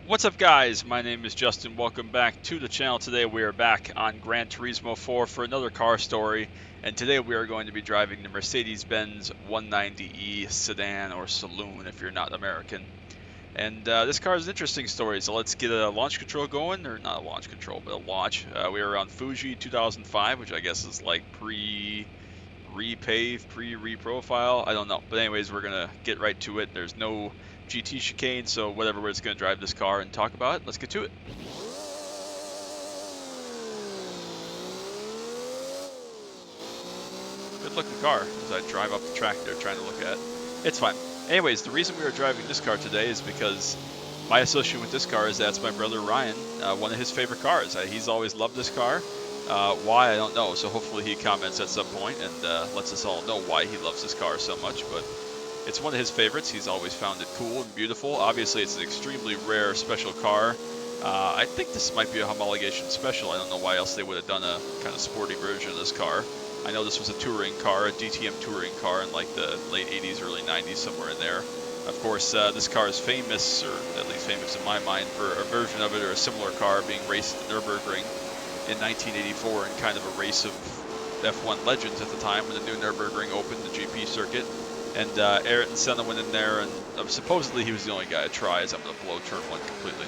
What's up, guys? My name is Justin. Welcome back to the channel. Today we are back on Gran Turismo 4 for another car story, and today we are going to be driving the Mercedes-Benz 190e sedan, or saloon if you're not American. And this car is an interesting story, so let's get a launch control going, or not a launch control, but a launch. We were on Fuji 2005, which I guess is like repave, pre-reprofile. I don't know. But anyways, we're going to get right to it. There's no GT chicane, so whatever, we're just going to drive this car and talk about it. Let's get to it. Good looking car as I drive up the track there trying to look at it. It's fine. Anyways, the reason we are driving this car today is because my association with this car is that's my brother Ryan, one of his favorite cars. He's always loved this car. Why, I don't know, so hopefully he comments at some point and lets us all know why he loves this car so much, but it's one of his favorites. He's always found it cool and beautiful. Obviously, it's an extremely rare, special car. I think this might be a homologation special. I don't know why else they would have done a kind of sporty version of this car. I know this was a touring car, a DTM touring car in like the late 80s, early 90s, somewhere in there. Of course, this car is famous, or at least famous in my mind, for a version of it or a similar car being raced at the Nürburgring in 1984 in kind of a race of F1 legends at the time when the new Nürburgring opened, the GP circuit. And Ayrton Senna went in there, and supposedly he was the only guy to try, as I'm going to blow turn one completely.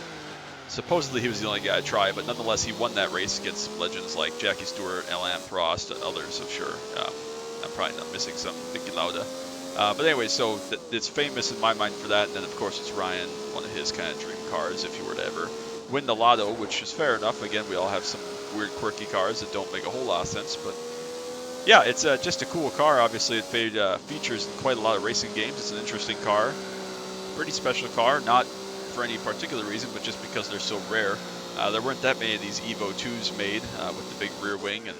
Supposedly he was the only guy to try, but nonetheless he won that race against legends like Jackie Stewart, Alain Prost, and others, I'm sure. I'm probably not missing some, Niki Lauda. But anyway, so it's famous in my mind for that, and then of course it's Ryan, one of his kind of dream cars if he were to ever win the lotto, which is fair enough. Again, we all have some weird quirky cars that don't make a whole lot of sense, but yeah, it's just a cool car. Obviously, it features quite a lot of racing games. It's an interesting car, pretty special car, not for any particular reason, but just because they're so rare. There weren't that many of these Evo 2s made with the big rear wing and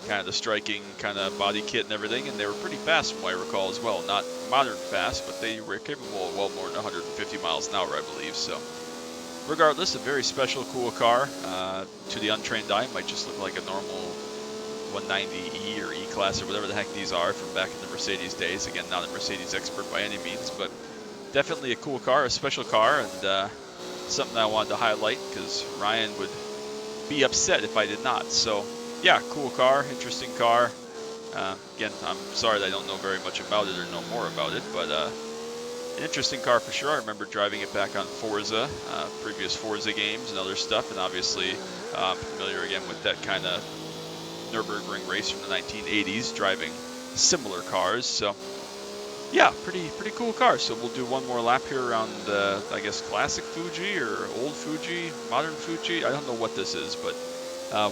kind of the striking kind of body kit and everything, and they were pretty fast from what I recall as well. Not modern fast, but they were capable of well more than 150 miles an hour, I believe. So regardless, a very special, cool car. To the untrained eye, might just look like a normal 190E or E-Class or whatever the heck these are from back in the Mercedes days. Again, not a Mercedes expert by any means, but definitely a cool car, a special car, and something I wanted to highlight because Ryan would be upset if I did not. So yeah, cool car, interesting car. Again, I'm sorry that I don't know very much about it or know more about it, but an interesting car for sure. I remember driving it back on Forza, previous Forza games and other stuff, and obviously familiar again with that kind of Nürburgring race from the 1980s, driving similar cars. So yeah, pretty cool car. So we'll do one more lap here around I guess classic Fuji or old Fuji, modern Fuji. I don't know what this is, but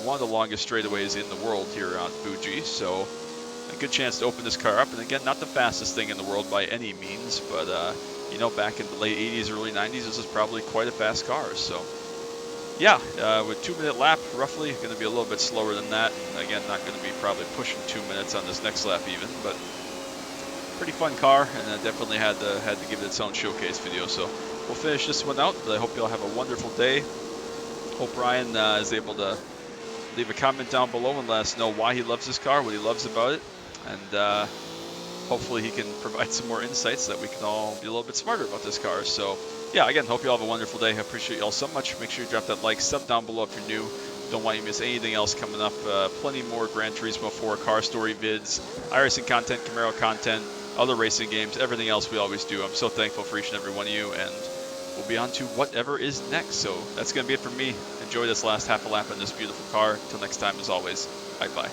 one of the longest straightaways in the world here on Fuji. So a good chance to open this car up. And again, not the fastest thing in the world by any means, but you know, back in the late 80s, early 90s, this is probably quite a fast car. So yeah, with 2-minute lap, roughly, going to be a little bit slower than that. And again, not going to be probably pushing 2 minutes on this next lap even, but pretty fun car, and definitely had to give it its own showcase video. So we'll finish this one out, but I hope you all have a wonderful day. Hope Ryan is able to leave a comment down below and let us know why he loves this car, what he loves about it, and hopefully he can provide some more insights so that we can all be a little bit smarter about this car. So yeah, again, hope you all have a wonderful day. I appreciate you all so much. Make sure you drop that like, sub down below if you're new. Don't want you to miss anything else coming up. Plenty more Gran Turismo 4 car story vids, iRacing content, Camaro content, other racing games, everything else we always do. I'm so thankful for each and every one of you, and we'll be on to whatever is next. So that's going to be it for me. Enjoy this last half a lap in this beautiful car. Until next time, as always, bye-bye.